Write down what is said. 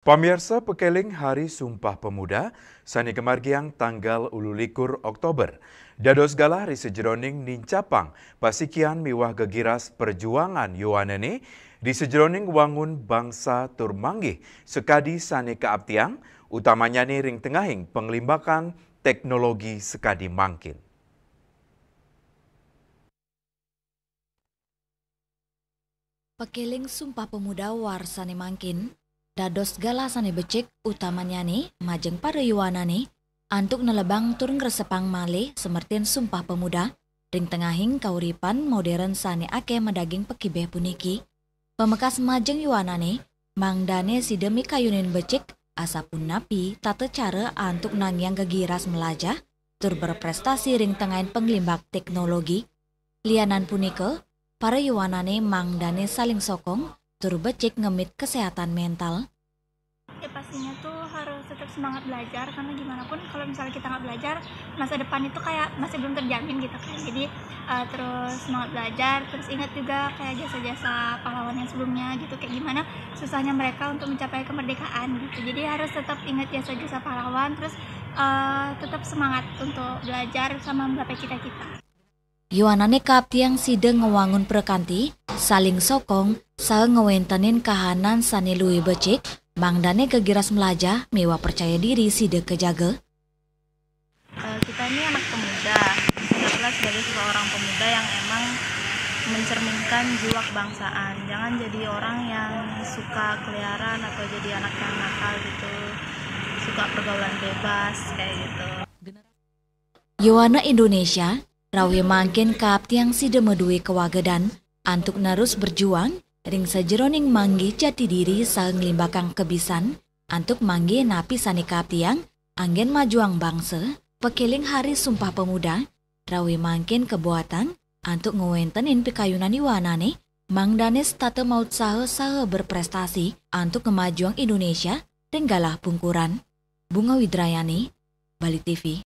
Pamirsa Pekeling Hari Sumpah Pemuda, Sani Kemargiang tanggal 21 Oktober. Dados galah ri sejeroning nincapang pasikian miwah gegiras perjuangan Yowanene di sejeroning wangun bangsa Turmanggih sekadi sani keabtiang, utamanya ni ring tengahing penglimbakan teknologi sekadi mangkin. Pekeling Sumpah Pemuda warsane mangkin, dados galasane becek utamanya nih majeng para yuwana nih, antuk nelebang turun gresepang malih semertin Sumpah Pemuda, ring tengahing kauripan modern sane ake medaging pekibeh puniki. Pemekas majeng yuwana nih, mangdane si demi kayunin becek, asapun napi tata cara antuk nangyang gegiras melajah, tur berprestasi ring tengahin penglimbak teknologi. Lianan punika, para yuwanane mangdane saling sokong, tur becek ngemit kesehatan mental. Ya pastinya tuh harus tetap semangat belajar, karena gimana pun kalau misalnya kita nggak belajar, masa depan itu kayak masih belum terjamin gitu kan. Jadi terus semangat belajar, terus ingat juga kayak jasa-jasa pahlawan yang sebelumnya gitu, kayak gimana susahnya mereka untuk mencapai kemerdekaan gitu. Jadi harus tetap ingat jasa-jasa pahlawan, terus tetap semangat untuk belajar sama menggapai cita-cita. Yuwanane kaabtiang side ngewangun prekanti, saling sokong, sa ngewentanin kahanan sane luwih becek, mangdane kegiras melajah, mewah percaya diri side kejaga. Kita ini anak pemuda, anggaplah sebagai seorang pemuda yang emang mencerminkan jiwa kebangsaan. Jangan jadi orang yang suka keliaran atau jadi anak yang nakal gitu, suka pergaulan bebas kayak gitu. Yuwana Indonesia, rawi mangkin kaabtiang side medui kewagedan, antuk narus berjuang, ring sejeroning manggi jati diri sa ngelimbakang kebisan, antuk manggi napi sani kaabtiang, anggen majuang bangsa, Pekeling Hari Sumpah Pemuda, rawi mangkin kebuatan, antuk ngewentanin pikayunan yuwanane, mangdanes tata maut saha berprestasi, antuk kemajuang Indonesia, ring galah pungkuran. Bunga Widrayani, Bali TV.